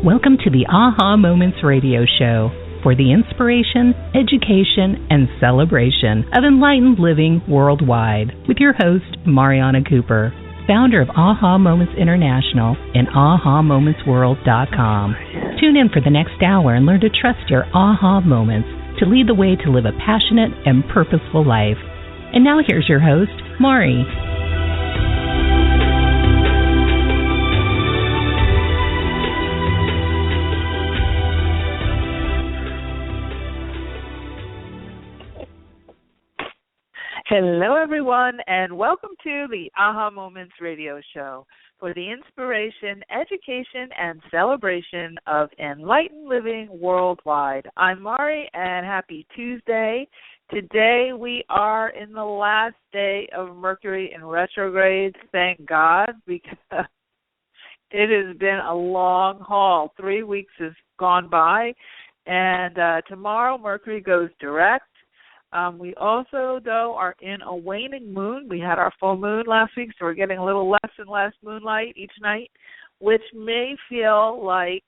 Welcome to the Aha Moments Radio Show for the inspiration, education, and celebration of enlightened living worldwide with your host, Mariana Cooper, founder of Aha Moments International and AhaMomentsWorld.com. Tune in for the next hour and learn to trust your Aha Moments to lead the way to live a passionate and purposeful life. And now here's your host, Mari. Hello, everyone, and welcome to the Aha Moments Radio Show for the inspiration, education, and celebration of enlightened living worldwide. I'm Mari, and happy Tuesday. Today we are in the last day of Mercury in retrograde, thank God, because it has been a long haul. 3 weeks has gone by, and tomorrow Mercury goes direct. We also, though, are in a waning moon. We had our full moon last week, so we're getting a little less and less moonlight each night, which may feel like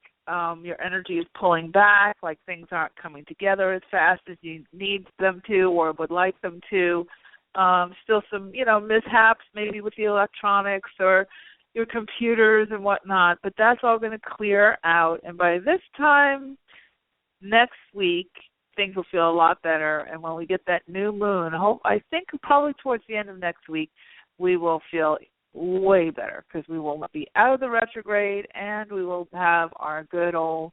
your energy is pulling back, like things aren't coming together as fast as you need them to or would like them to. Still some, mishaps maybe with the electronics or your computers and whatnot, but that's all going to clear out. And by this time next week, things will feel a lot better, and when we get that new moon, I think probably towards the end of next week, we will feel way better because we will be out of the retrograde and we will have our good old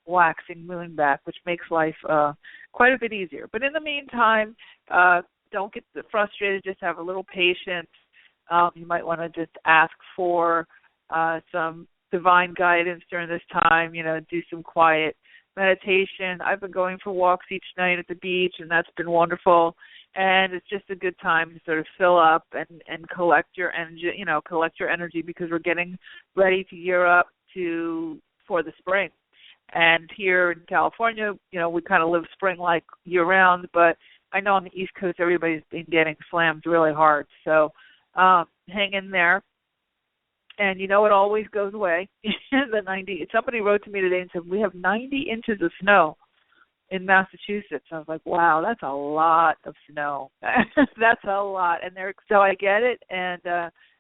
waxing moon back, which makes life quite a bit easier. But in the meantime, don't get frustrated. Just have a little patience. You might want to just ask for some divine guidance during this time. Do some quiet meditation. I've been going for walks each night at the beach, and that's been wonderful. And it's just a good time to sort of fill up and collect your energy, because we're getting ready to gear up for the spring. And here in California, we kind of live spring like year round, but I know on the East Coast everybody's been getting slammed really hard. So hang in there. And it always goes away. Somebody wrote to me today and said, we have 90 inches of snow in Massachusetts. I was like, wow, that's a lot of snow. That's a lot. So I get it, and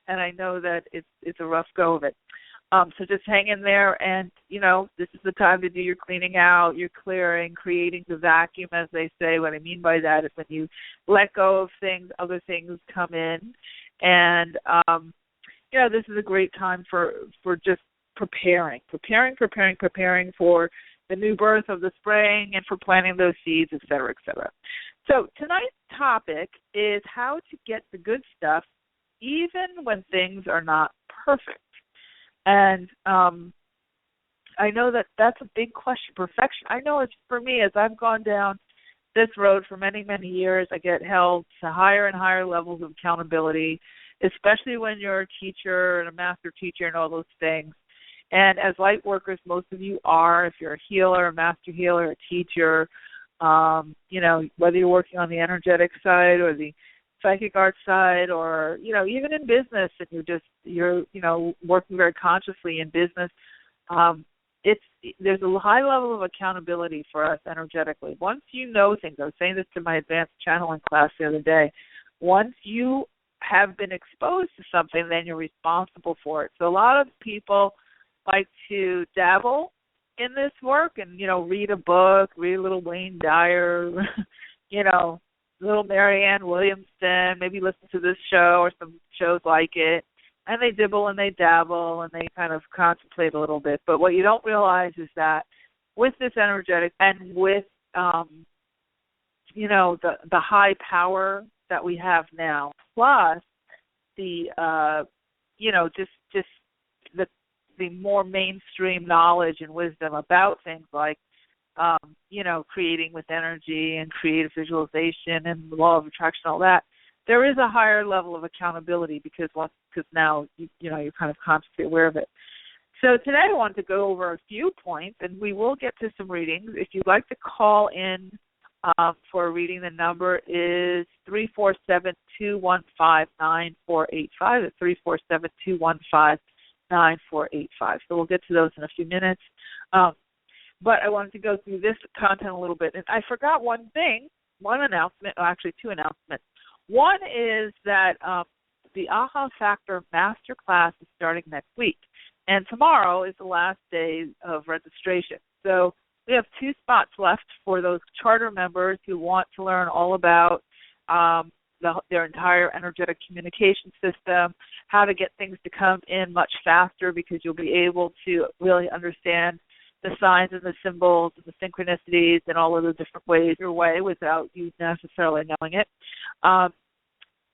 I know that it's a rough go of it. So just hang in there, and, this is the time to do your cleaning out, your clearing, creating the vacuum, as they say. What I mean by that is when you let go of things, other things come in. And, this is a great time for just preparing for the new birth of the spring and for planting those seeds, et cetera, et cetera. So tonight's topic is how to get the good stuff even when things are not perfect. And I know that that's a big question, perfection. I know it's for me, as I've gone down this road for many, many years, I get held to higher and higher levels of accountability, especially when you're a teacher and a master teacher and all those things. And as light workers, most of you are, if you're a healer, a master healer, a teacher, whether you're working on the energetic side or the psychic art side, or, even in business, and you're working very consciously in business, there's a high level of accountability for us energetically. Once you know things, I was saying this to my advanced channeling class the other day, once you have been exposed to something, then you're responsible for it. So a lot of people like to dabble in this work and, read a book, read a little Wayne Dyer, little Marianne Williamson, maybe listen to this show or some shows like it, and they dibble and they dabble and they kind of contemplate a little bit. But what you don't realize is that with this energetic and with, the high power that we have now, plus the the more mainstream knowledge and wisdom about things like creating with energy and creative visualization and the law of attraction, all that, there is a higher level of accountability because now you're kind of consciously aware of it. So today I wanted to go over a few points, and we will get to some readings. If you'd like to call in for a reading, the number is 347-215-9485. It's 347-215-9485. So we'll get to those in a few minutes. But I wanted to go through this content a little bit. And I forgot one announcement, actually two announcements. One is that the AHA Factor Masterclass is starting next week. And tomorrow is the last day of registration. So we have 2 spots left for those charter members who want to learn all about their entire energetic communication system, how to get things to come in much faster, because you'll be able to really understand the signs and the symbols and the synchronicities and all of the different ways your way without you necessarily knowing it.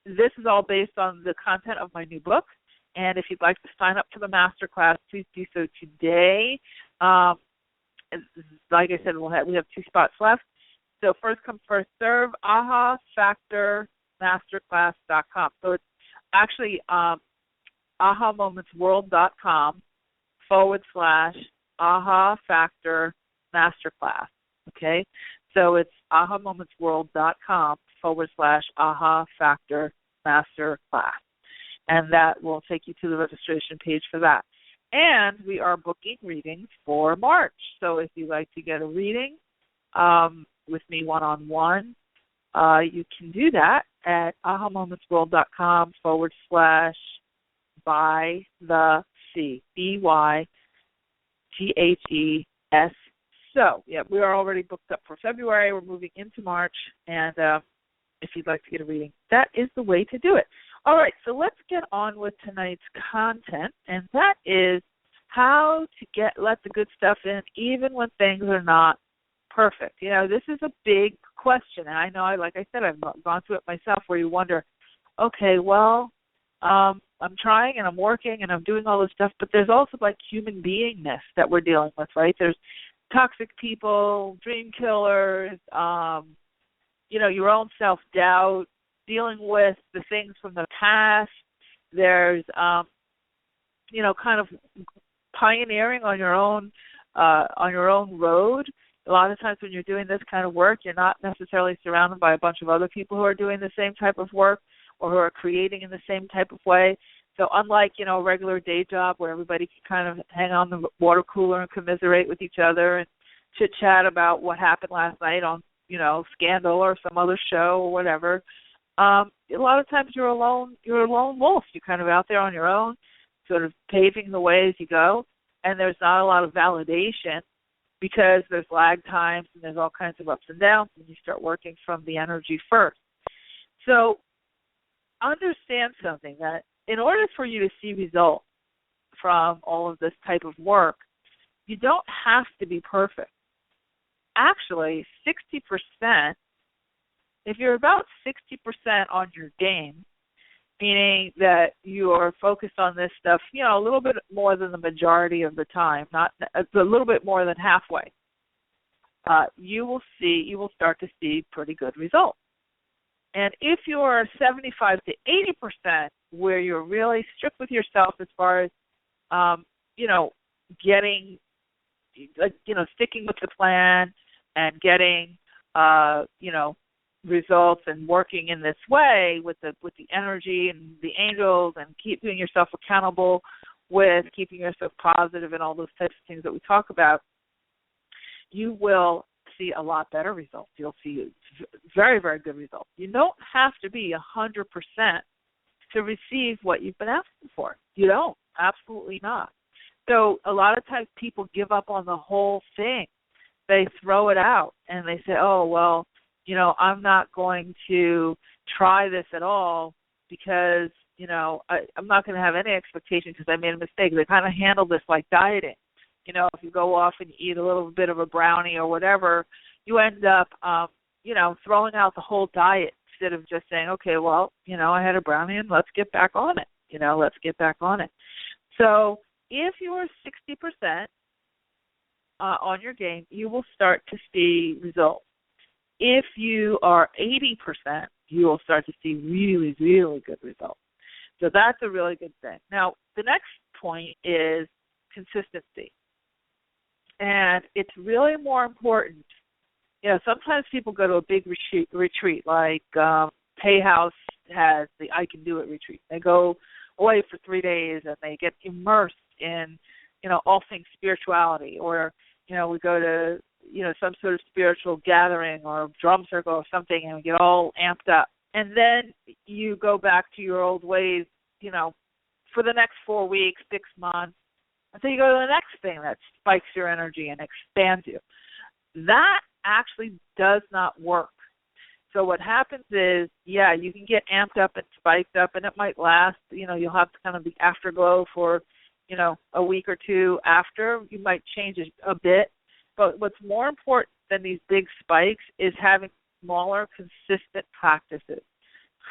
This is all based on the content of my new book. And if you'd like to sign up for the masterclass, please do so today. Like I said, we have 2 spots left. So first come, first serve, ahafactormasterclass.com. So it's actually ahamomentsworld.com/Aha Factor Masterclass. Okay? So it's ahamomentsworld.com/Aha Factor Masterclass. And that will take you to the registration page for that. And we are booking readings for March. So if you'd like to get a reading with me one-on-one, you can do that at ahamomentsworld.com/by the C, BYTHES. So, yeah, we are already booked up for February. We're moving into March. And if you'd like to get a reading, that is the way to do it. All right, so let's get on with tonight's content, and that is how to let the good stuff in even when things are not perfect. You know, this is a big question, and I know, like I said, I've gone through it myself, where you wonder, okay, well, I'm trying and I'm working and I'm doing all this stuff, but there's also like human beingness that we're dealing with, right? There's toxic people, dream killers, your own self-doubt, dealing with the things from the past. There's, kind of pioneering on your own road. A lot of times when you're doing this kind of work, you're not necessarily surrounded by a bunch of other people who are doing the same type of work or who are creating in the same type of way. So unlike, a regular day job where everybody can kind of hang on the water cooler and commiserate with each other and chit-chat about what happened last night on, Scandal or some other show or whatever, a lot of times you're a lone wolf. You're kind of out there on your own, sort of paving the way as you go, and there's not a lot of validation because there's lag times and there's all kinds of ups and downs when you start working from the energy first. So understand something, that in order for you to see results from all of this type of work, you don't have to be perfect. Actually, 60%, if you're about 60% on your game, meaning that you are focused on this stuff, a little bit more than the majority of the time, not a little bit more than halfway, you will start to see pretty good results. And if you're 75 to 80%, where you're really strict with yourself as far as, sticking with the plan and getting, results and working in this way with the energy and the angels and keeping yourself accountable with keeping yourself positive and all those types of things that we talk about, you will see a lot better results. You'll see very, very good results. You don't have to be 100% to receive what you've been asking for. You don't. Absolutely not. So a lot of times people give up on the whole thing. They throw it out and they say, oh, well, I'm not going to try this at all because, I'm not going to have any expectation because I made a mistake. They kind of handle this like dieting. If you go off and eat a little bit of a brownie or whatever, you end up, throwing out the whole diet instead of just saying, okay, well, I had a brownie and let's get back on it. Let's get back on it. So if you are 60% on your game, you will start to see results. If you are 80%, you will start to see really, really good results. So that's a really good thing. Now, the next point is consistency. And it's really more important. Sometimes people go to a big retreat like Hay House has the I Can Do It retreat. They go away for 3 days and they get immersed in, all things spirituality. Or we go to, some sort of spiritual gathering or drum circle or something, and we get all amped up. And then you go back to your old ways, for the next 4 weeks, 6 months, until you go to the next thing that spikes your energy and expands you. That actually does not work. So what happens is, you can get amped up and spiked up, and it might last. You'll have kind of the afterglow for, a week or two after. You might change it a bit. But what's more important than these big spikes is having smaller, consistent practices,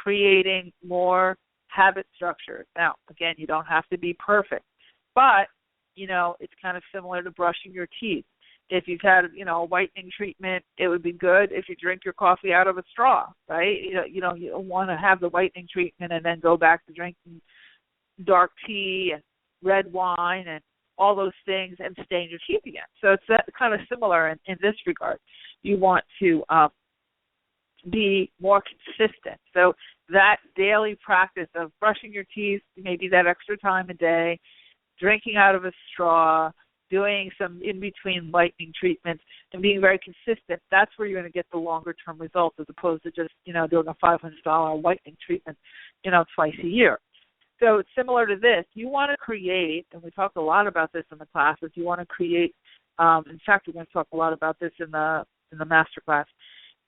creating more habit structures. Now, again, you don't have to be perfect, but, it's kind of similar to brushing your teeth. If you've had, a whitening treatment, it would be good if you drink your coffee out of a straw, right? You don't want to have the whitening treatment and then go back to drinking dark tea and red wine and all those things and stain your teeth again. So it's that kind of similar in this regard. You want to be more consistent. So that daily practice of brushing your teeth, maybe that extra time a day, drinking out of a straw, doing some in-between lightning treatments, and being very consistent, that's where you're going to get the longer-term results as opposed to just, doing a $500 lightning treatment, twice a year. So it's similar to this. You want to create, and we talked a lot about this in the classes, you want to create, in fact, we're going to talk a lot about this in the master class,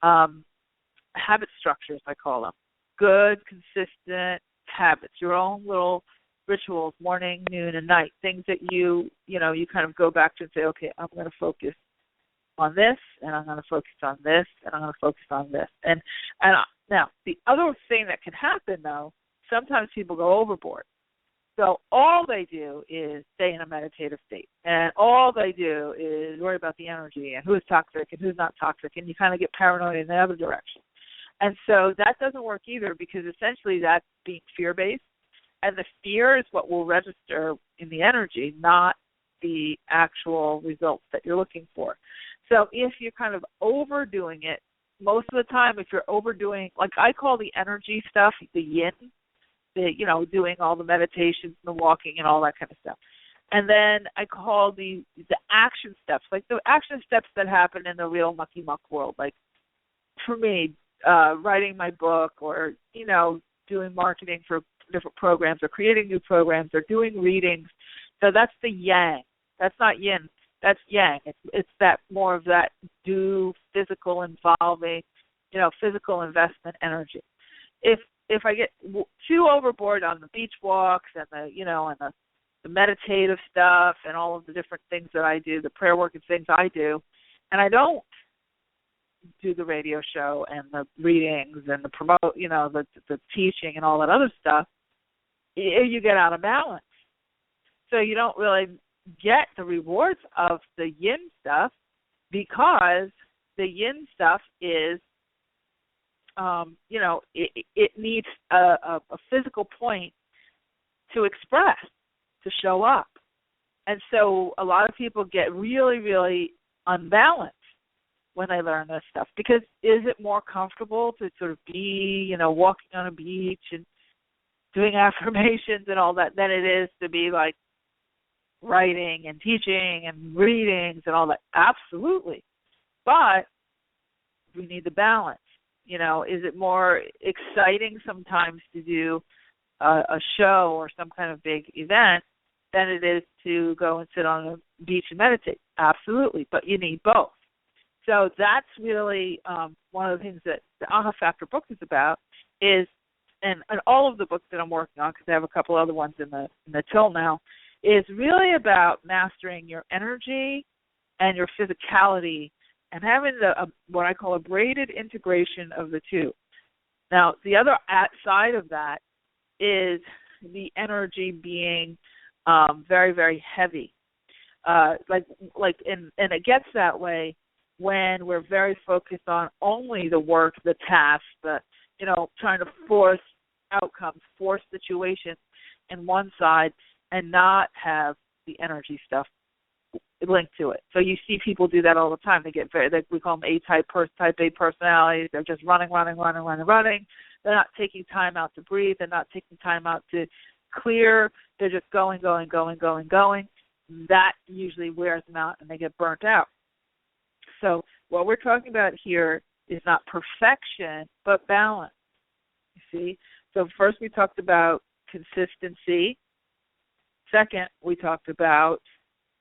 habit structures, I call them. Good, consistent habits, your own little rituals, morning, noon, and night, things that you kind of go back to and say, okay, I'm going to focus on this, and I'm going to focus on this, and I'm going to focus on this. And now, the other thing that can happen, though, sometimes people go overboard. So all they do is stay in a meditative state, and all they do is worry about the energy and who's toxic and who's not toxic, and you kind of get paranoid in the other direction. And so that doesn't work either, because essentially that's being fear-based, and the fear is what will register in the energy, not the actual results that you're looking for. So if you're kind of overdoing it, most of the time if you're overdoing, like I call the energy stuff the yin, doing all the meditations and the walking and all that kind of stuff. And then I call the action steps, like the action steps that happen in the real mucky muck world. Like for me, writing my book or, doing marketing for different programs or creating new programs or doing readings. So that's the yang. That's not yin. That's yang. It's that more of that physical involving, physical investment energy. If I get too overboard on the beach walks and the meditative stuff and all of the different things that I do, the prayer work and things I do, and I don't do the radio show and the readings and the the teaching and all that other stuff, you get out of balance. So you don't really get the rewards of the yin stuff, because the yin stuff is, it needs a physical point to express, to show up. And so a lot of people get really, really unbalanced when they learn this stuff, because is it more comfortable to sort of be, walking on a beach and doing affirmations and all that than it is to be like writing and teaching and readings and all that? Absolutely. But we need the balance. Is it more exciting sometimes to do a show or some kind of big event than it is to go and sit on a beach and meditate? Absolutely. But you need both. So that's really one of the things that the Aha Factor book is about, is, and all of the books that I'm working on, because I have a couple other ones in the till now, is really about mastering your energy and your physicality and having what I call a braided integration of the two. Now, the other side of that is the energy being very, very heavy. And it gets that way when we're very focused on only the work, the task, trying to force outcomes, force situations in one side, and not have the energy stuff linked to it. So you see people do that all the time. They get we call them type A personalities. They're just running. They're not taking time out to breathe. They're not taking time out to clear. They're just going. that usually wears them out and they get burnt out. So what we're talking about here is not perfection, but balance. You see? So first we talked about consistency. Second, we talked about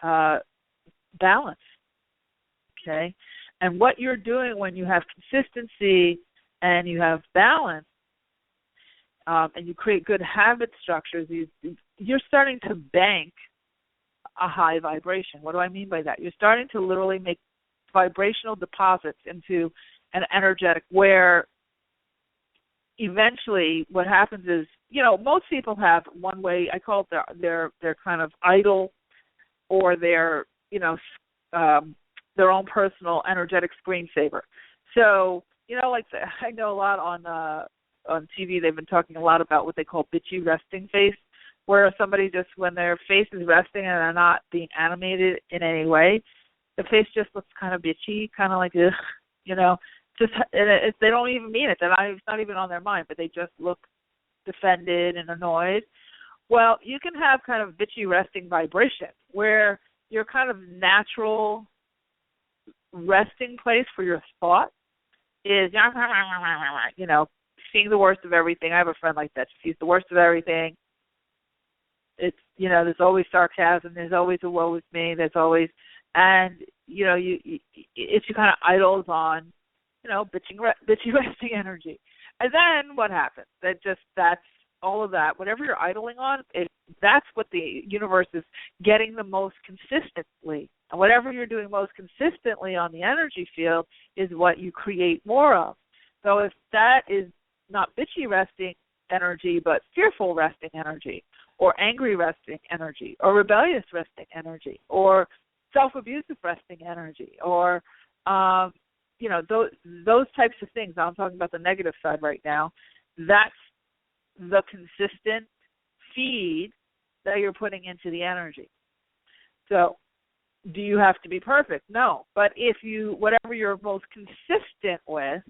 balance. Okay? And what you're doing when you have consistency and you have balance, and you create good habit structures, you're starting to bank a high vibration. What do I mean by that? You're starting to literally make vibrational deposits into an energetic where eventually what happens is, most people have one way, I call it their kind of idol or their own personal energetic screensaver. So, I know a lot on TV, they've been talking a lot about what they call bitchy resting face, where somebody just, when their face is resting and they're not being animated in any way, the face just looks kind of bitchy, kind of like, just they don't even mean it. It's not even on their mind, but they just look defended and annoyed. Well, you can have kind of bitchy resting vibration where your kind of natural resting place for your thought is, seeing the worst of everything. I have a friend like that. She sees the worst of everything. It's, there's always sarcasm. There's always a woe with me. There's always, and, it's kind of idles on, bitchy resting energy. And then what happens? That's all of that. Whatever you're idling on, that's what the universe is getting the most consistently. And whatever you're doing most consistently on the energy field is what you create more of. So if that is not bitchy resting energy, but fearful resting energy, or angry resting energy, or rebellious resting energy, or self-abusive resting energy, or those types of things. I'm talking about the negative side right now. That's the consistent feed that you're putting into the energy. So do you have to be perfect? No. But if whatever you're most consistent with,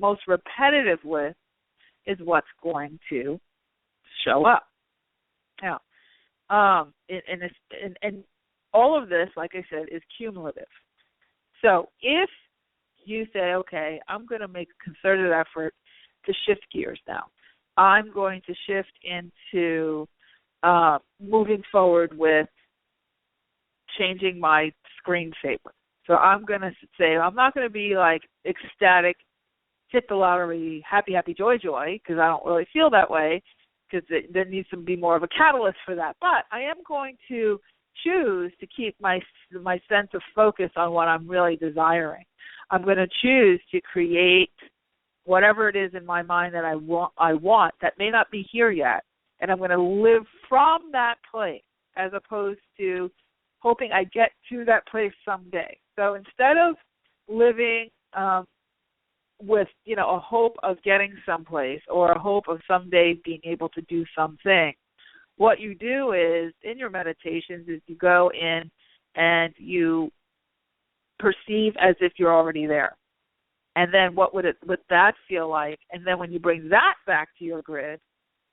most repetitive with, is what's going to show up. Now, and all of this, like I said, is cumulative. So if you say, okay, I'm going to make a concerted effort to shift gears now. I'm going to shift into moving forward with changing my screensaver. So I'm going to say, I'm not going to be like ecstatic, hit the lottery, happy, joy, because I don't really feel that way, because there needs to be more of a catalyst for that. But I am going to choose to keep my sense of focus on what I'm really desiring. I'm going to choose to create whatever it is in my mind that I want that may not be here yet, and I'm going to live from that place as opposed to hoping I get to that place someday. So instead of living with, a hope of getting someplace or a hope of someday being able to do something, what you do is, in your meditations, is you go in and you perceive as if you're already there. And then what would that feel like? And then when you bring that back to your grid,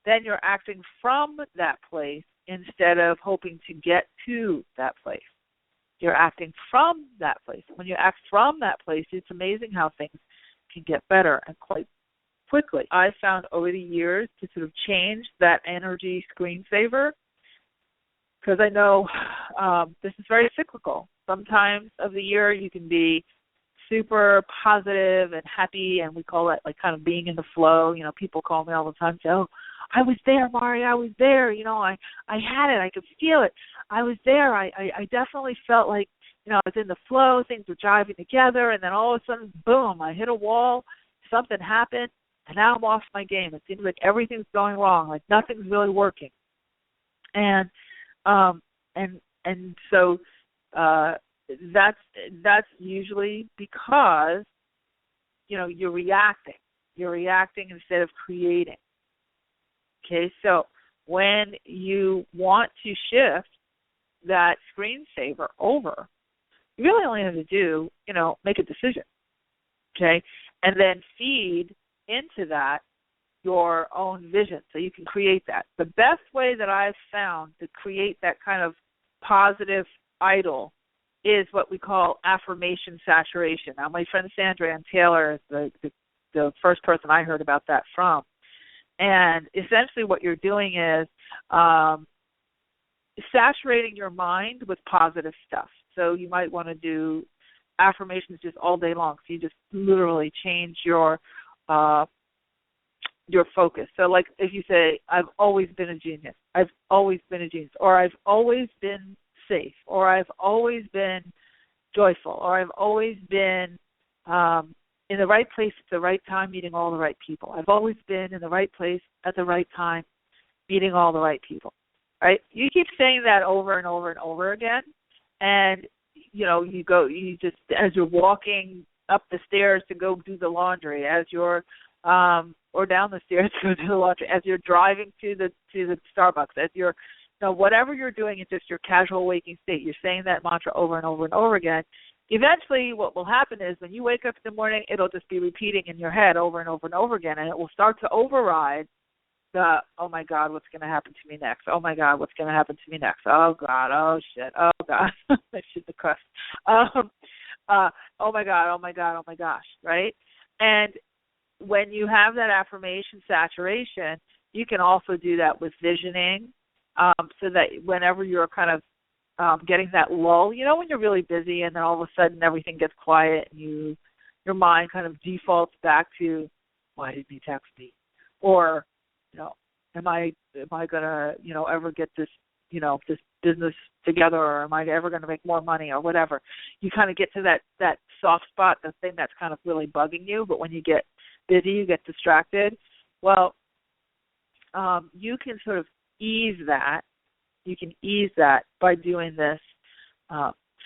then you're acting from that place instead of hoping to get to that place. You're acting from that place. When you act from that place, it's amazing how things can get better and quite quickly. I found over the years to sort of change that energy screensaver, because I know this is very cyclical. Sometimes of the year you can be super positive and happy, and we call that like kind of being in the flow. People call me all the time and say, oh, I was there, Mari, I was there. I had it. I could feel it. I was there. I definitely felt like, I was in the flow. Things were jiving together, and then all of a sudden, boom, I hit a wall. Something happened, and now I'm off my game. It seems like everything's going wrong, like nothing's really working. And so that's usually because you're reacting. You're reacting instead of creating. Okay, so when you want to shift that screensaver over, you really only have to do, make a decision. Okay, and then feed into that your own vision so you can create that. The best way that I've found to create that kind of positive idol is what we call affirmation saturation. Now, my friend Sandra Ann Taylor is the first person I heard about that from. And essentially what you're doing is saturating your mind with positive stuff. So you might want to do affirmations just all day long. So you just literally change your focus. So like if you say, I've always been a genius, I've always been a genius, or I've always been safe, or I've always been joyful, or I've always been in the right place at the right time, meeting all the right people. I've always been in the right place at the right time, meeting all the right people. Right? You keep saying that over and over and over again, and you just as you're walking up the stairs to go do the laundry, as you're or down the stairs to go do the laundry, as you're driving to the Starbucks, as you're whatever you're doing, it's just your casual waking state. You're saying that mantra over and over and over again. Eventually, what will happen is when you wake up in the morning, it'll just be repeating in your head over and over and over again, and it will start to override the, oh my God, what's going to happen to me next? Oh my God, what's going to happen to me next? Oh God, oh shit, oh God, I should have cussed. Oh my God, oh my God, oh my gosh, right? And when you have that affirmation saturation, you can also do that with visioning, so that whenever you're kind of getting that lull, when you're really busy and then all of a sudden everything gets quiet and your mind kind of defaults back to, why did he text me? Or am I gonna ever get this this business together, or am I ever going to make more money, or whatever? You kind of get to that soft spot, the thing that's kind of really bugging you. But when you get busy, you get distracted. Well, you can sort of ease that. You can ease that by doing this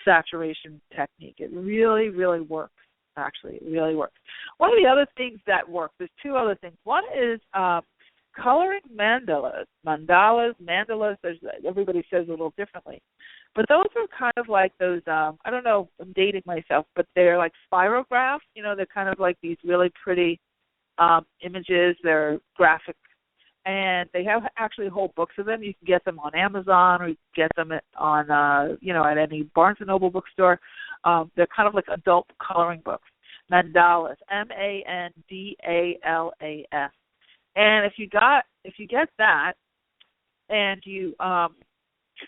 saturation technique. It really, really works. Actually, it really works. One of the other things that work, there's two other things. One is coloring mandalas. Mandalas, everybody says it a little differently. But those are kind of like those, I don't know, I'm dating myself, but they're like spirographs. They're kind of like these really pretty images. They're graphic. And they have actually whole books of them. You can get them on Amazon, or you can get them on, at any Barnes & Noble bookstore. They're kind of like adult coloring books. Mandalas, Mandalas. And if you get that, and you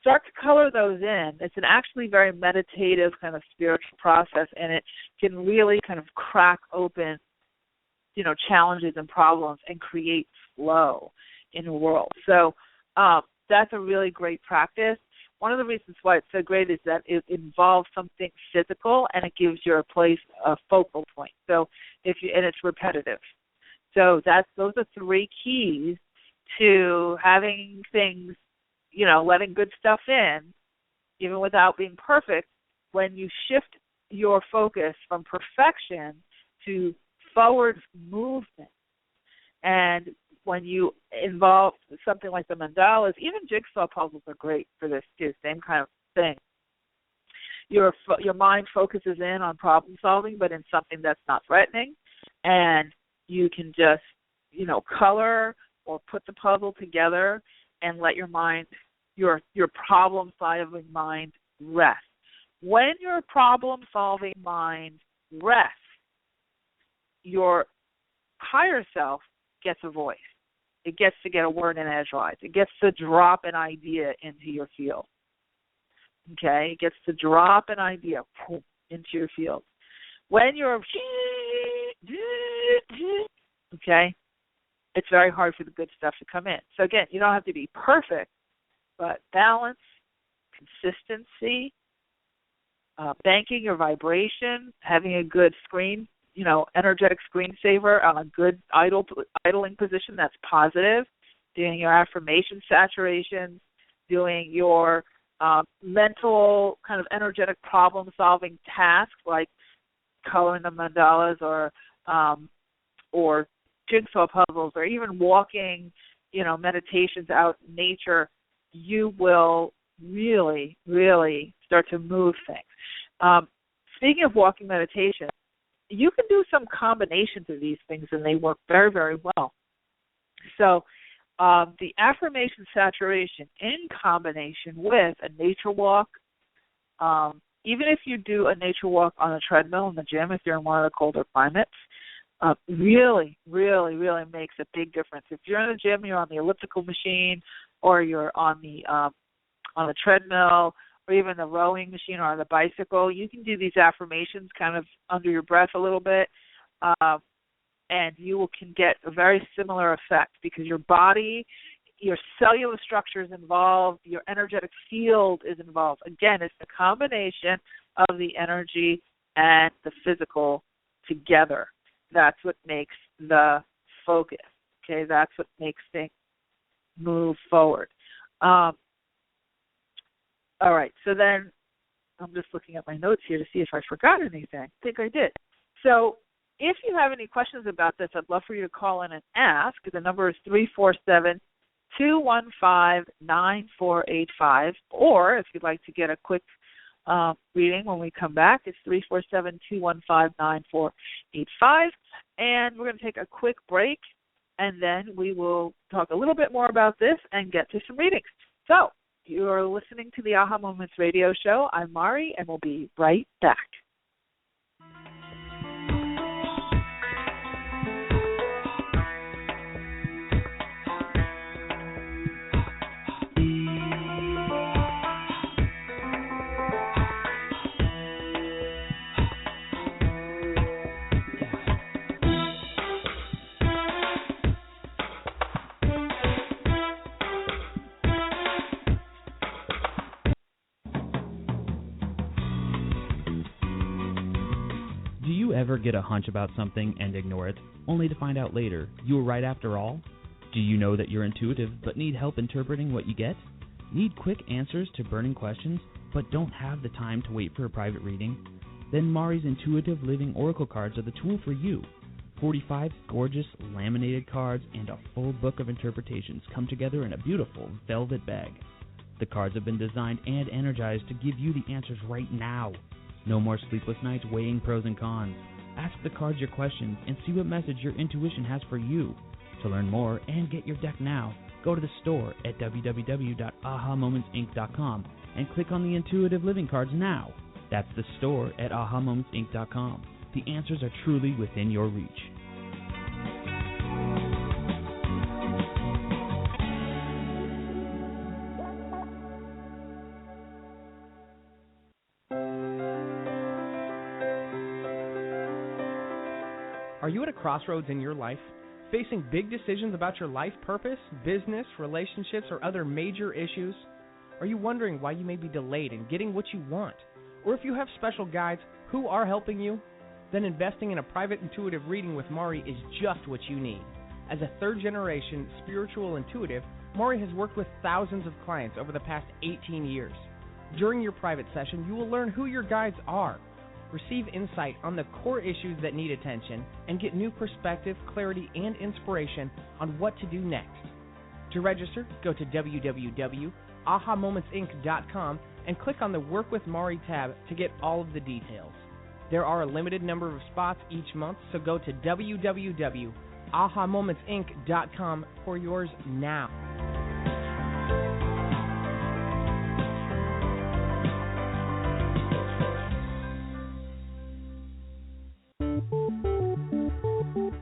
start to color those in, it's an actually very meditative kind of spiritual process, and it can really kind of crack open, challenges and problems and create flow in the world. So that's a really great practice. One of the reasons why it's so great is that it involves something physical, and it gives your place a focal point. So and it's repetitive. So those are three keys to having things, letting good stuff in, even without being perfect. When you shift your focus from perfection to forward movement, and when you involve something like the mandalas, even jigsaw puzzles are great for this too, same kind of thing. Your mind focuses in on problem solving, but in something that's not threatening, and you can just, color or put the puzzle together and let your mind, your problem-solving mind rest. When your problem-solving mind rests, your higher self gets a voice. It gets to get a word in edgewise. It gets to drop an idea into your field. Okay? It gets to drop an idea into your field. When you're okay, it's very hard for the good stuff to come in. So again, you don't have to be perfect, but balance, consistency, banking your vibration, having a good screen, energetic screensaver on a good idling position that's positive, doing your affirmation saturations, doing your mental kind of energetic problem-solving tasks like coloring the mandalas or jigsaw puzzles, or even walking, meditations out in nature, you will really, really start to move things. Speaking of walking meditation, you can do some combinations of these things, and they work very, very well. So the affirmation saturation in combination with a nature walk, even if you do a nature walk on a treadmill in the gym, if you're in one of the colder climates, really, really, really makes a big difference. If you're in the gym, you're on the elliptical machine, or you're on the treadmill, or even the rowing machine, or on the bicycle, you can do these affirmations kind of under your breath a little bit, and you can get a very similar effect because your body, your cellular structure is involved, your energetic field is involved. Again, it's the combination of the energy and the physical together. That's what makes the focus. Okay, that's what makes things move forward. All right, so then I'm just looking at my notes here to see if I forgot anything. I think I did. So if you have any questions about this, I'd love for you to call in and ask. The number is 347-215-9485. Or if you'd like to get a quick reading when we come back, it's 347-215-9485. And we're going to take a quick break, and then we will talk a little bit more about this and get to some readings. So you're listening to the Aha Moments radio show. I'm Mari, and we'll be right back. Ever get a hunch about something and ignore it, only to find out later you were right after all? Do you know that you're intuitive but need help interpreting what you get? Need quick answers to burning questions but don't have the time to wait for a private reading? Then Mari's Intuitive Living Oracle cards are the tool for you. 45 gorgeous laminated cards and a full book of interpretations come together in a beautiful velvet bag. The cards have been designed and energized to give you the answers right now. No more sleepless nights weighing pros and cons. Ask the cards your questions and see what message your intuition has for you. To learn more and get your deck now, go to the store at www.ahamomentsinc.com and click on the Intuitive Living cards now. That's the store at ahamomentsinc.com. The answers are truly within your reach. Are you at a crossroads in your life, facing big decisions about your life purpose, business, relationships, or other major issues? Are you wondering why you may be delayed in getting what you want? Or if you have special guides who are helping you? Then investing in a private intuitive reading with Mari is just what you need. As a third-generation spiritual intuitive, Mari has worked with thousands of clients over the past 18 years. During your private session, you will learn who your guides are, receive insight on the core issues that need attention, and get new perspective, clarity, and inspiration on what to do next. To register, go to www.ahamomentsinc.com and click on the Work with Mari tab to get all of the details. There are a limited number of spots each month, so go to www.ahamomentsinc.com for yours now.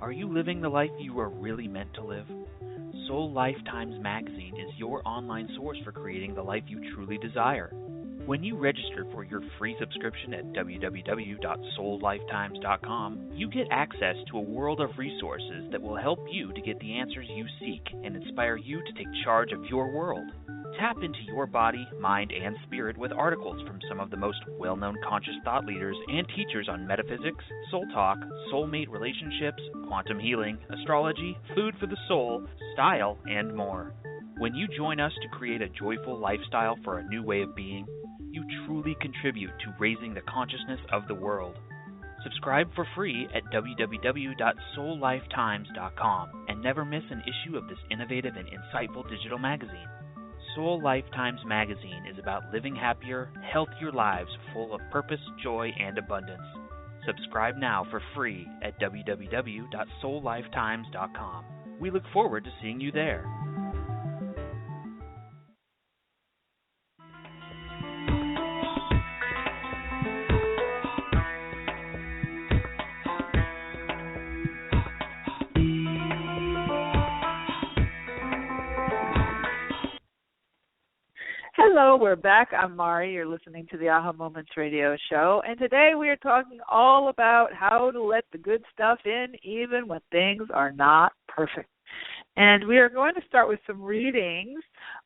Are you living the life you are really meant to live? Soul Lifetimes Magazine is your online source for creating the life you truly desire. When you register for your free subscription at www.soullifetimes.com, you get access to a world of resources that will help you to get the answers you seek and inspire you to take charge of your world. Tap into your body, mind, and spirit with articles from some of the most well-known conscious thought leaders and teachers on metaphysics, soul talk, soulmate relationships, quantum healing, astrology, food for the soul, style, and more. When you join us to create a joyful lifestyle for a new way of being, you truly contribute to raising the consciousness of the world. Subscribe for free at www.soullifetimes.com and never miss an issue of this innovative and insightful digital magazine. Soul Lifetimes Magazine is about living happier, healthier lives full of purpose, joy, and abundance. Subscribe now for free at www.soullifetimes.com. We look forward to seeing you there. Hello, we're back. I'm Mari. You're listening to the Aha Moments radio show. And today we are talking all about how to let the good stuff in even when things are not perfect. And we are going to start with some readings.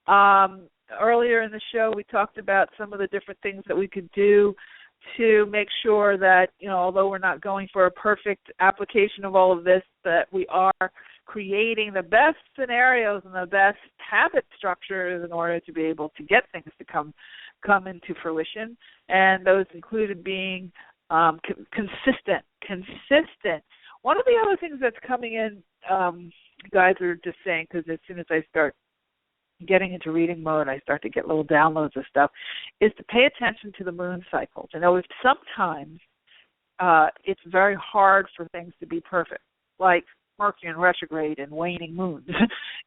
Earlier in the show, we talked about some of the different things that we could do to make sure that, although we're not going for a perfect application of all of this, that we are creating the best scenarios and the best habit structures in order to be able to get things to come into fruition. And those included being consistent. One of the other things that's coming in, guys are just saying, because as soon as I start getting into reading mode, I start to get little downloads of stuff, is to pay attention to the moon cycles. Sometimes it's very hard for things to be perfect, like Mercury in retrograde and waning moons.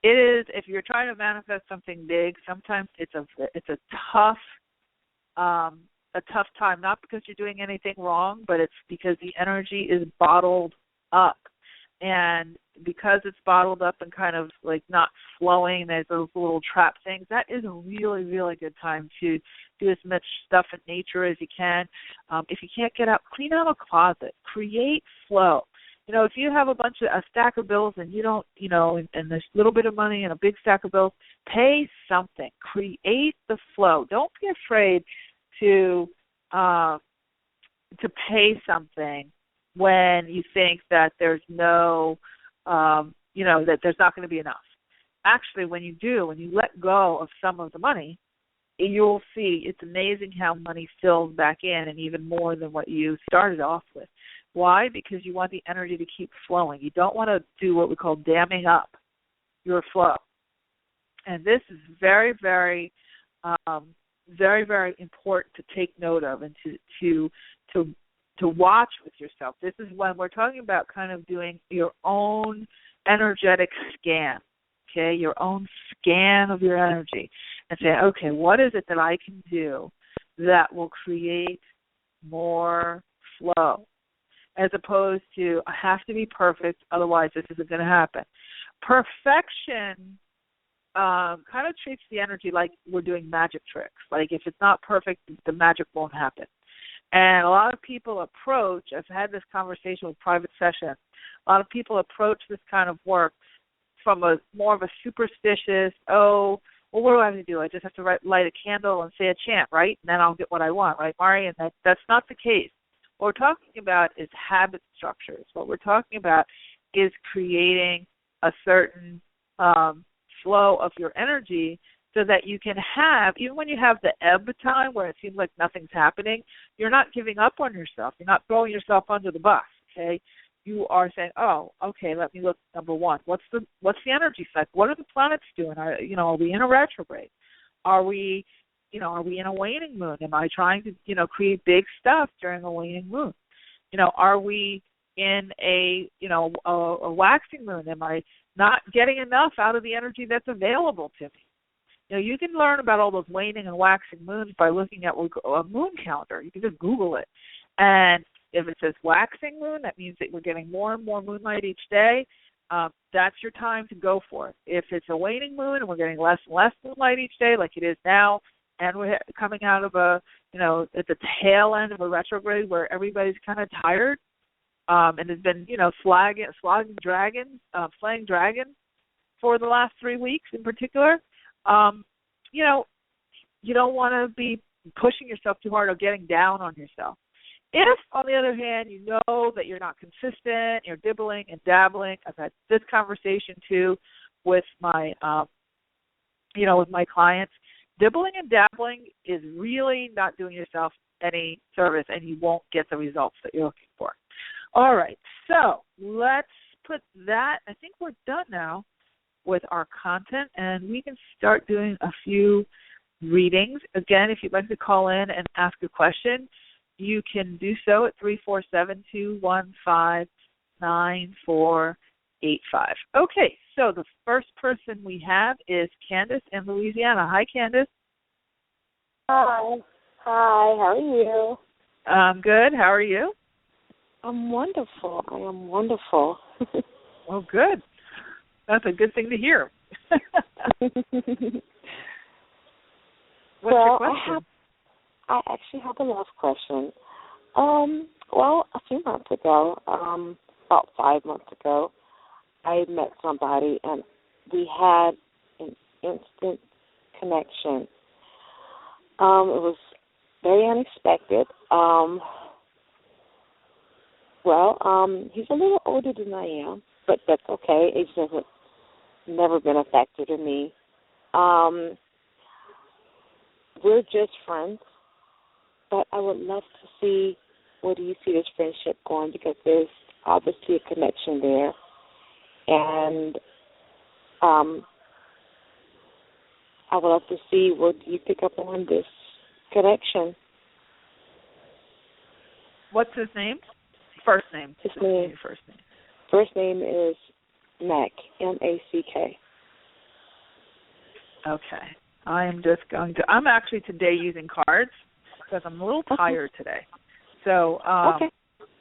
It is, if you're trying to manifest something big, sometimes it's a tough time, not because you're doing anything wrong, but it's because the energy is bottled up. And because it's bottled up and kind of like not flowing, there's those little trap things, that is a really, really good time to do as much stuff in nature as you can. If you can't get out, clean out a closet, create flow. If you have a stack of bills and you don't, and there's a little bit of money and a big stack of bills, pay something. Create the flow. Don't be afraid to pay something when you think that there's no, that there's not going to be enough. Actually, when you let go of some of the money, you'll see it's amazing how money fills back in, and even more than what you started off with. Why? Because you want the energy to keep flowing. You don't want to do what we call damming up your flow. And this is very, very, very, very important to take note of and to watch with yourself. This is when we're talking about kind of doing your own energetic scan, okay, your own scan of your energy, and say, okay, what is it that I can do that will create more flow? As opposed to, I have to be perfect, otherwise this isn't going to happen. Perfection kind of treats the energy like we're doing magic tricks. Like if it's not perfect, the magic won't happen. And a lot of people approach, I've had this conversation with Private Session, a lot of people approach this kind of work from more of a superstitious, what do I have to do? I just have to light a candle and say a chant, right? And then I'll get what I want, right, Mari? And that's not the case. What we're talking about is habit structures. What we're talking about is creating a certain flow of your energy so that you can have, even when you have the ebb time where it seems like nothing's happening, you're not giving up on yourself. You're not throwing yourself under the bus, okay? You are saying, okay, let me look, number one, what's the energy cycle? What are the planets doing? Are we in a retrograde? Are we in a waning moon? Am I trying to, create big stuff during a waning moon? Are we in a waxing moon? Am I not getting enough out of the energy that's available to me? You can learn about all those waning and waxing moons by looking at a moon calendar. You can just Google it. And if it says waxing moon, that means that we're getting more and more moonlight each day. That's your time to go for it. If it's a waning moon and we're getting less and less moonlight each day, like it is now, and we're coming out of at the tail end of a retrograde where everybody's kind of tired and has been, slaying dragons for the last 3 weeks in particular, you don't want to be pushing yourself too hard or getting down on yourself. If, on the other hand, you know that you're not consistent, you're dibbling and dabbling, I've had this conversation too with my, with my clients. Dibbling and dabbling is really not doing yourself any service, and you won't get the results that you're looking for. All right, so let's put that. I think we're done now with our content, and we can start doing a few readings. Again, if you'd like to call in and ask a question, you can do so at 347-215-9485. Okay, so the first person we have is Candace in Louisiana. Hi, Candace. Hi. How are you? I'm good. How are you? I'm wonderful. I am wonderful. Well, good. That's a good thing to hear. What's your question? I actually have a love question. Well, a few months ago, about 5 months ago, I met somebody and we had an instant connection. It was very unexpected. He's a little older than I am, but that's okay. Age hasn't never been a factor to me. We're just friends, but I would love to see where do you see this friendship going, because there's obviously a connection there. And I would love to see what you pick up on this connection. What's his name? First name. His name. First name. First name is Mack, M-A-C-K. Okay. I'm actually today using cards because I'm a little tired today. So okay.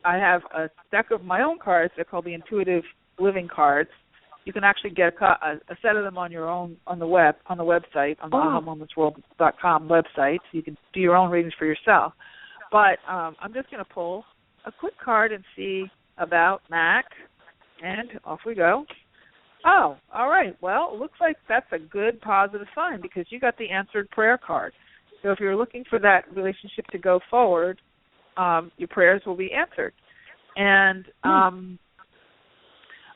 I have a deck of my own cards. They're called the Intuitive Living Cards. You can actually get a set of them on your own on the website, on the ahamomentsworld.com website. So you can do your own readings for yourself. But I'm just going to pull a quick card and see about Mac, and off we go. Oh, all right. Well, it looks like that's a good positive sign because you got the answered prayer card. So if you're looking for that relationship to go forward, your prayers will be answered. And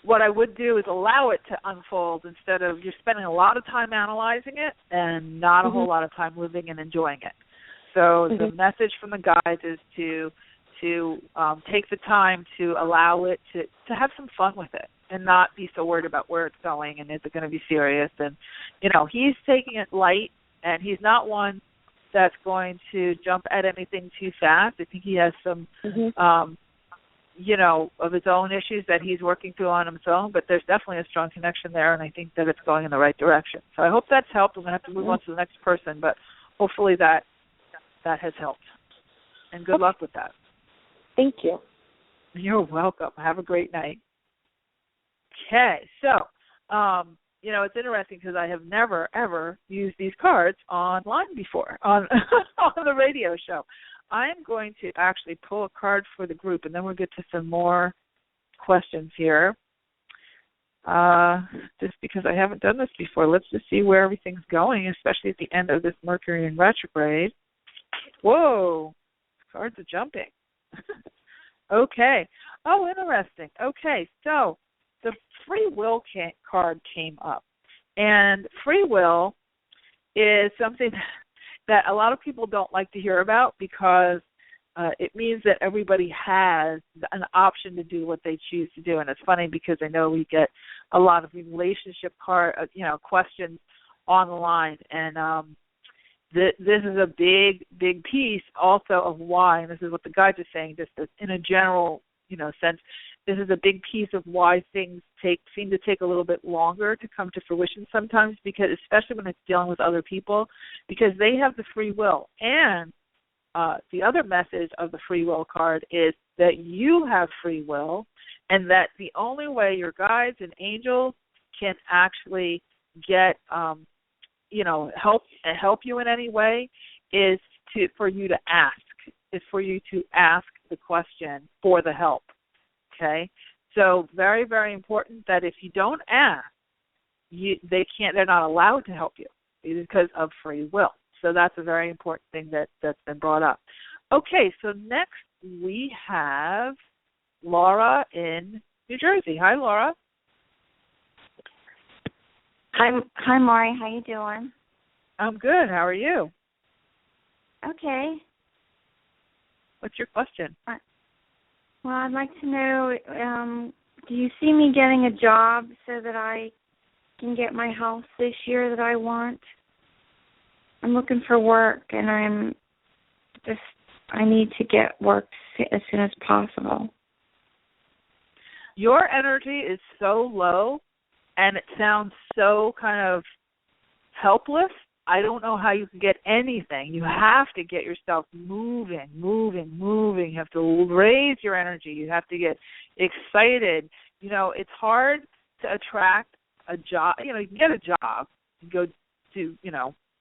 what I would do is allow it to unfold instead of you're spending a lot of time analyzing it and not a whole lot of time living and enjoying it. So the message from the guides is to take the time to allow it to have some fun with it and not be so worried about where it's going and is it going to be serious. And, he's taking it light, and he's not one that's going to jump at anything too fast. I think he has some, of his own issues that he's working through on his own, but there's definitely a strong connection there, and I think that it's going in the right direction. So I hope that's helped. I'm going to have to move on to the next person, but hopefully that has helped. And good luck with that. Thank you. You're welcome. Have a great night. Okay, so, it's interesting because I have never, ever used these cards online before on the radio show. I'm going to actually pull a card for the group, and then we'll get to some more questions here. Just because I haven't done this before, let's just see where everything's going, especially at the end of this Mercury in retrograde. Whoa, cards are jumping. Okay. Oh, interesting. Okay, so the free will card came up. And free will is something that a lot of people don't like to hear about because it means that everybody has an option to do what they choose to do. And it's funny because I know we get a lot of relationship questions on the line. And this is a big, big piece also of why, and this is what the guides are saying, just in a general, sense, this is a big piece of why things seem to take a little bit longer to come to fruition sometimes, because especially when it's dealing with other people, because they have the free will. And the other message of the free will card is that you have free will, and that the only way your guides and angels can actually get help you in any way is for you to ask the question for the help. Okay, so very, very important that if you don't ask, they're not allowed to help you because of free will. So that's a very important thing that's been brought up. Okay, so next we have Laura in New Jersey. Hi, Laura. Hi, Maury. How you doing? I'm good. How are you? Okay. What's your question? Well, I'd like to know, do you see me getting a job so that I can get my house this year that I want? I'm looking for work, and I need to get work as soon as possible. Your energy is so low, and it sounds so kind of helpless. I don't know how you can get anything. You have to get yourself moving. You have to raise your energy. You have to get excited. It's hard to attract a job. You can get a job, go to,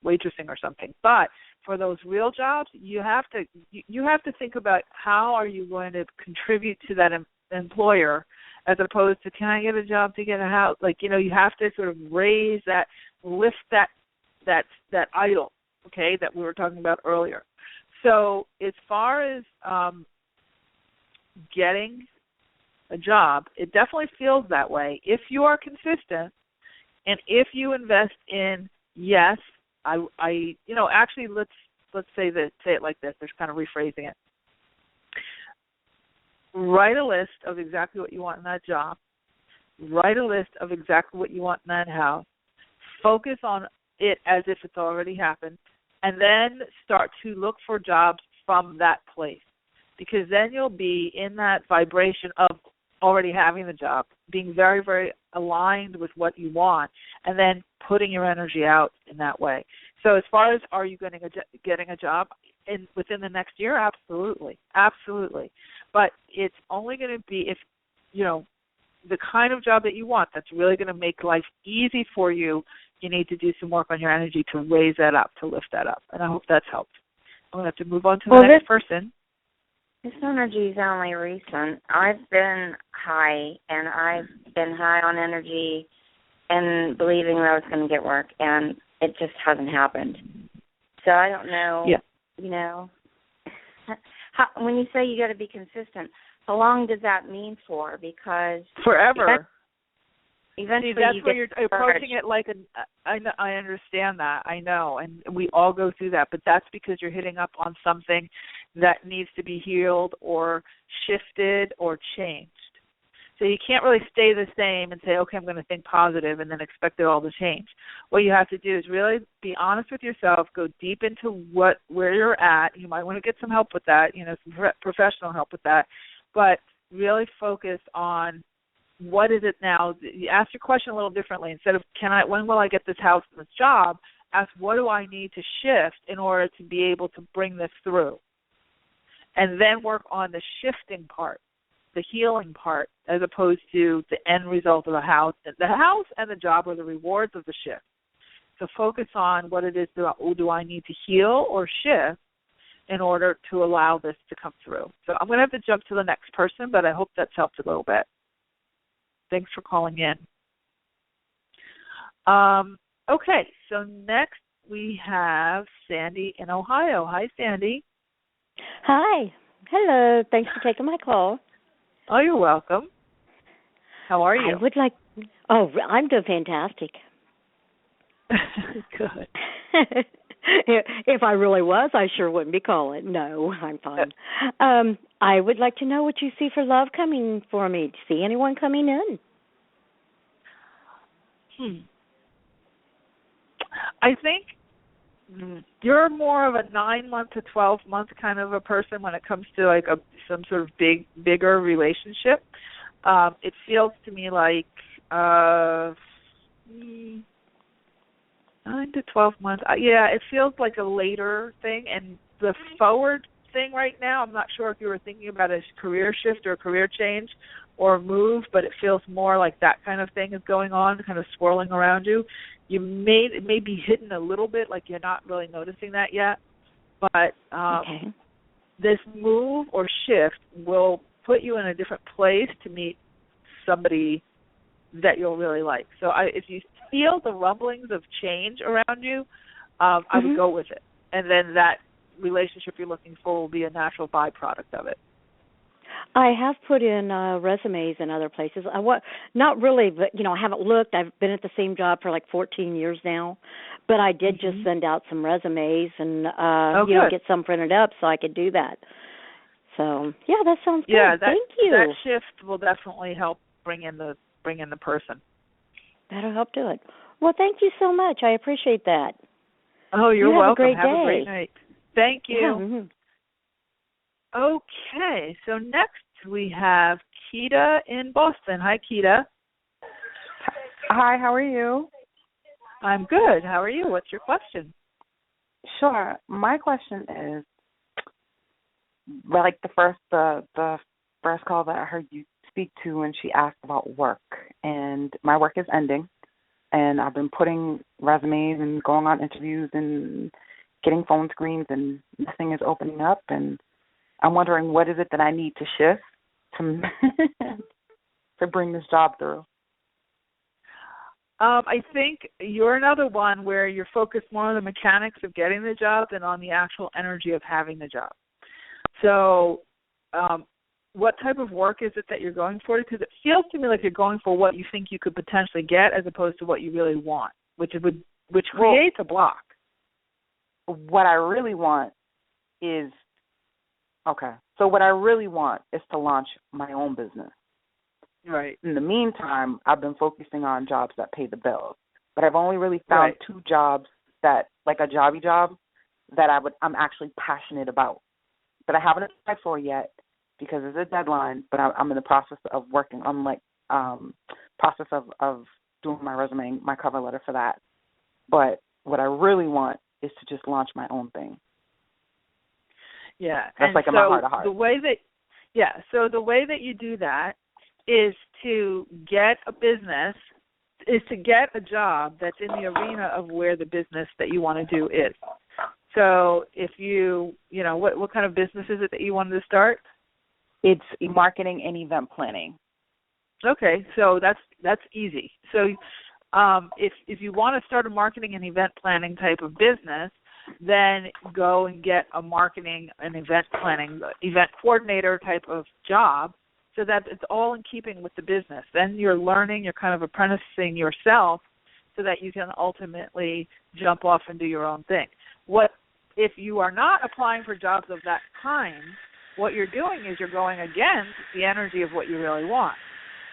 waitressing or something. But for those real jobs, you have to think about how are you going to contribute to that employer, as opposed to, can I get a job to get a house? Like, you have to sort of raise that, lift that idol, okay, that we were talking about earlier. So as far as getting a job, it definitely feels that way if you are consistent and if you invest in, yes, actually let's say it like this. There's kind of rephrasing it. Write a list of exactly what you want in that job. Write a list of exactly what you want in that house. Focus on it as if it's already happened, and then start to look for jobs from that place, because then you'll be in that vibration of already having the job, being very, very aligned with what you want, and then putting your energy out in that way. So as far as are you getting a job within the next year, absolutely. But it's only going to be if, the kind of job that you want that's really going to make life easy for you. You need to do some work on your energy to raise that up, to lift that up. And I hope that's helped. I'm going to have to move on to the next person. This energy is only recent. I've been high, and I've been high on energy and believing that I was going to get work, and it just hasn't happened. So I don't know, when you say you got to be consistent, how long does that mean for? Because forever. Eventually, that's where you're approaching it like I understand that. I know, and we all go through that. But that's because you're hitting up on something that needs to be healed or shifted or changed. So you can't really stay the same and say, okay, I'm going to think positive and then expect it all to change. What you have to do is really be honest with yourself, go deep into where you're at. You might want to get some help with that, some professional help with that, but really focus on what is it now. You ask your question a little differently. Instead of when will I get this house and this job, ask what do I need to shift in order to be able to bring this through. And then work on the shifting part, the healing part, as opposed to the end result of the house. The house and the job are the rewards of the shift. So focus on what it is do I need to heal or shift in order to allow this to come through. So I'm going to have to jump to the next person, but I hope that's helped a little bit. Thanks for calling in. Okay, so next we have Sandy in Ohio. Hi, Sandy. Hi. Hello. Thanks for taking my call. Oh, you're welcome. How are you? I'm doing fantastic. Good. If I really was, I sure wouldn't be calling. No, I'm fine. I would like to know what you see for love coming for me. Do you see anyone coming in? I think you're more of a 9-month to 12-month kind of a person when it comes to like some sort of bigger relationship. It feels to me like 9 to 12 months. It feels like a later thing. And the forward thing right now, I'm not sure if you were thinking about a career shift or a career change or a move, but it feels more like that kind of thing is going on, kind of swirling around you. It may be hidden a little bit, like you're not really noticing that yet. But this move or shift will put you in a different place to meet somebody that you'll really like. So if you feel the rumblings of change around you, I would go with it. And then that relationship you're looking for will be a natural byproduct of it. I have put in resumes in other places. Not really, but, I haven't looked. I've been at the same job for like 14 years now. But I did just send out some resumes and, get some printed up so I could do that. So, that sounds good. Thank you. That shift will definitely help bring in the person. That'll help do it. Well, thank you so much. I appreciate that. Oh, you're welcome. Have a great night. Thank you. Yeah. Okay, so next we have Keita in Boston. Hi, Keita. Hi, how are you? I'm good. How are you? What's your question? Sure. My question is, like the first call that I heard you speak to when she asked about work, and my work is ending, and I've been putting resumes and going on interviews and getting phone screens, and nothing is opening up. And I'm wondering, what is it that I need to shift to to bring this job through? I think you're another one where you're focused more on the mechanics of getting the job than on the actual energy of having the job. So what type of work is it that you're going for? Because it feels to me like you're going for what you think you could potentially get as opposed to what you really want, which creates a block. What I really want is to launch my own business. Right. In the meantime, I've been focusing on jobs that pay the bills, but I've only really found two jobs that, like a jobby job, that I'm actually passionate about. But I haven't applied for yet because there's a deadline. But I'm in the process of working on process of doing my resume, my cover letter for that. But what I really want is to just launch my own thing. Yeah, that's in my heart of hearts. So the way that you do that is to get a business, is to get a job that's in the arena of where the business that you want to do is. So if what kind of business is it that you wanted to start? It's marketing and event planning. Okay, so that's easy. So if you want to start a marketing and event planning type of business, then go and get a marketing and event planning, event coordinator type of job, so that it's all in keeping with the business. Then you're learning, you're kind of apprenticing yourself so that you can ultimately jump off and do your own thing. If you are not applying for jobs of that kind, what you're doing is you're going against the energy of what you really want,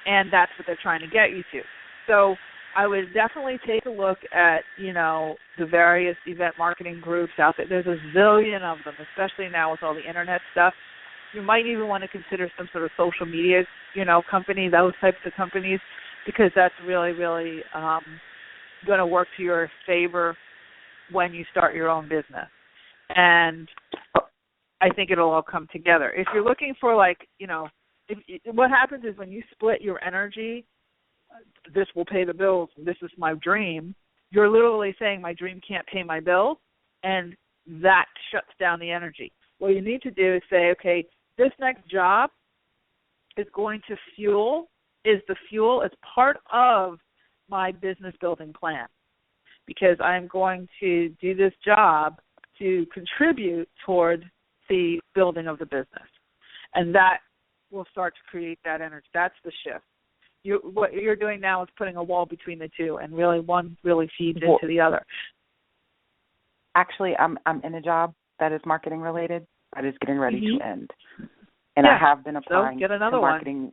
and that's what they're trying to get you to. So I would definitely take a look at, the various event marketing groups out there. There's a zillion of them, especially now with all the internet stuff. You might even want to consider some sort of social media, company, those types of companies, because that's really, really going to work to your favor when you start your own business. And I think it'll all come together. If you're looking for what happens is when you split your energy, this will pay the bills, this is my dream, you're literally saying my dream can't pay my bills, and that shuts down the energy. What you need to do is say, okay, this next job is going to is part of my business building plan, because I'm going to do this job to contribute toward the building of the business. And that will start to create that energy. That's the shift. What you're doing now is putting a wall between the two, and really one really feeds into the other. Actually, I'm in a job that is marketing related, that is getting ready to end. And I have been applying to marketing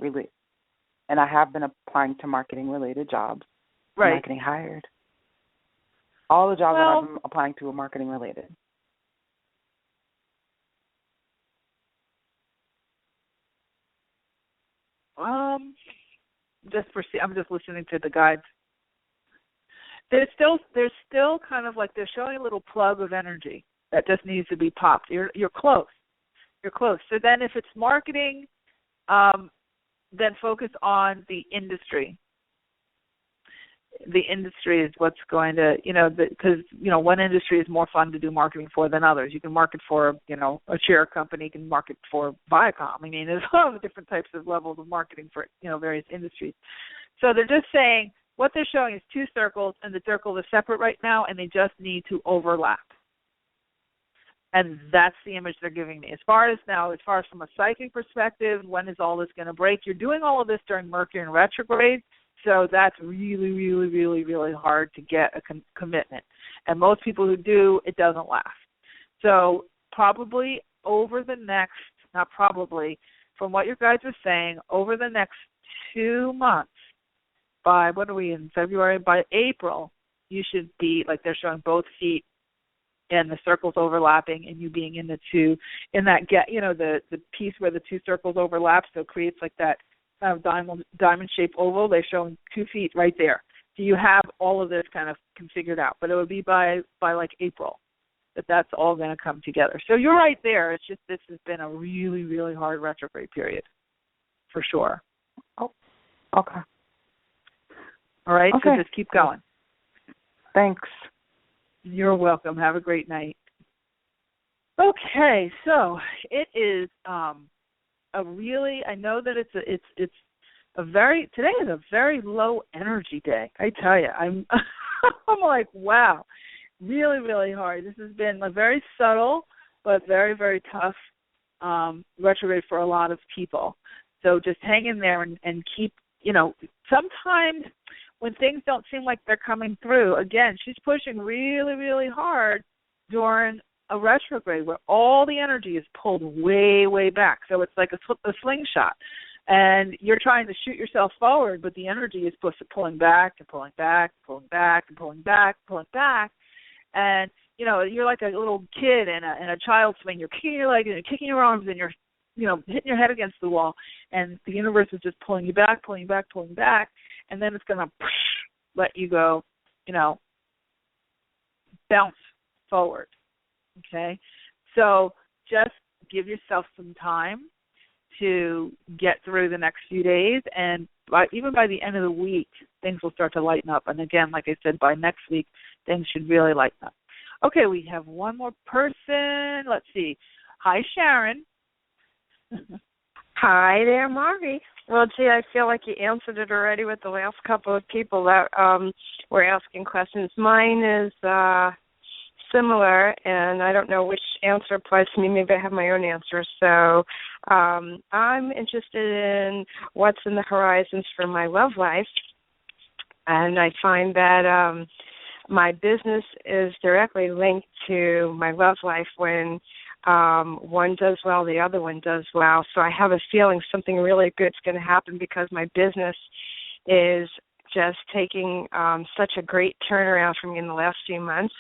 and I have been applying to marketing related jobs. Right. I'm not getting hired. All the jobs that I've been applying to are marketing related. I'm just listening to the guides. There's still kind of like they're showing a little plug of energy that just needs to be popped. You're close. You're close. So then if it's marketing, then focus on the industry. The industry is what's going to, because, one industry is more fun to do marketing for than others. You can market for, a chair company, you can market for Viacom. I mean, there's a lot of different types of levels of marketing for, various industries. So they're just saying what they're showing is two circles, and the circles are separate right now, and they just need to overlap. And that's the image they're giving me. As far as from a psychic perspective, when is all this going to break? You're doing all of this during Mercury in retrograde. So that's really, really, really, really hard to get a commitment. And most people who do, it doesn't last. So probably over the next, not probably, from what your guides are saying, over the next 2 months, by, what are we in, February? By April, you should be, like they're showing both feet and the circles overlapping, and you being in the piece where the two circles overlap, so it creates like that kind of diamond-shaped oval. They're showing 2 feet right there. So you have all of this kind of configured out. But it would be by like April that's all going to come together. So you're right there. It's just this has been a really, really hard retrograde period, for sure. Oh, okay. All right, okay. So just keep going. Thanks. You're welcome. Have a great night. Okay, so it is I know that it's a very, today is a very low energy day. I tell you, I'm like, wow, really, really hard. This has been a very subtle but very, very tough retrograde for a lot of people. So just hang in there and keep, sometimes when things don't seem like they're coming through, again, she's pushing really, really hard during a retrograde where all the energy is pulled way, way back. So it's like a slingshot. And you're trying to shoot yourself forward, but the energy is pulling back and pulling back, pulling back and pulling back, pulling back. And, you're like a little kid in a child's swing. You're kicking your legs and you're kicking your arms and you're, hitting your head against the wall. And the universe is just pulling you back, pulling you back, pulling back. And then it's going to let you go, bounce forward. Okay? So just give yourself some time to get through the next few days, and even by the end of the week, things will start to lighten up. And again, like I said, by next week, things should really lighten up. Okay, we have one more person. Let's see. Hi, Sharon. Hi there, Margie. Well, gee, I feel like you answered it already with the last couple of people that were asking questions. Mine is similar, and I don't know which answer applies to me. Maybe I have my own answer. So I'm interested in what's in the horizons for my love life, and I find that my business is directly linked to my love life. When one does well, the other one does well. So I have a feeling something really good's going to happen because my business is just taking such a great turnaround for me in the last few months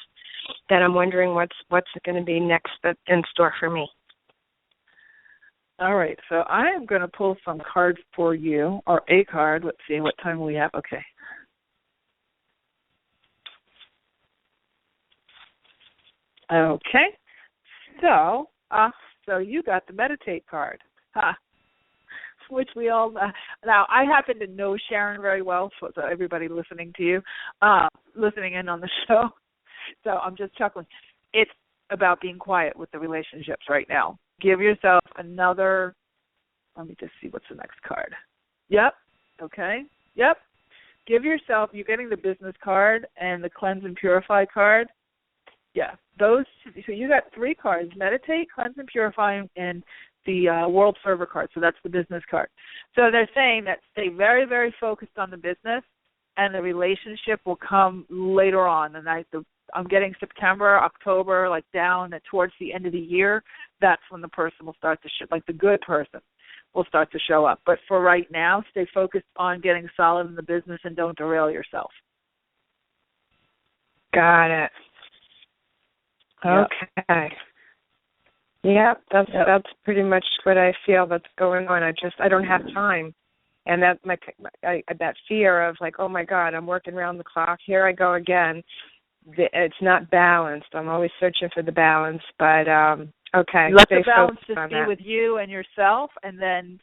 that I'm wondering what's going to be next in store for me. All right, so I am going to pull some cards for you, or a card. Let's see, what time we have? Okay. Okay, so you got the meditate card, which we all now. I happen to know Sharon very well, so everybody listening to you, listening in on the show. So I'm just chuckling. It's about being quiet with the relationships right now. Give yourself another. Let me just see what's the next card. Yep. Okay. Yep. Give yourself. You're getting the business card and the cleanse and purify card. Yeah, those. So you got 3 cards: meditate, cleanse and purify, and the world server card. So that's the business card. So they're saying that stay very, very focused on the business, and the relationship will come later on. And I'm getting September, October, like down towards the end of the year. That's when the person will start to like the good person will start to show up. But for right now, stay focused on getting solid in the business and don't derail yourself. Got it. Okay. Yep, that's pretty much what I feel that's going on. I don't have time, and that that fear of like, oh my God, I'm working around the clock. Here I go again. It's not balanced. I'm always searching for the balance, but okay. Let the balance just be with you and yourself, and then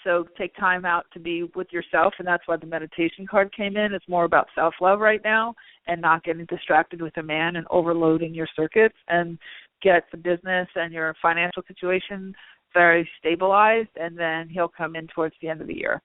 so take time out to be with yourself, and that's why the meditation card came in. It's more about self-love right now and not getting distracted with a man and overloading your circuits, and get the business and your financial situation very stabilized, and then he'll come in towards the end of the year.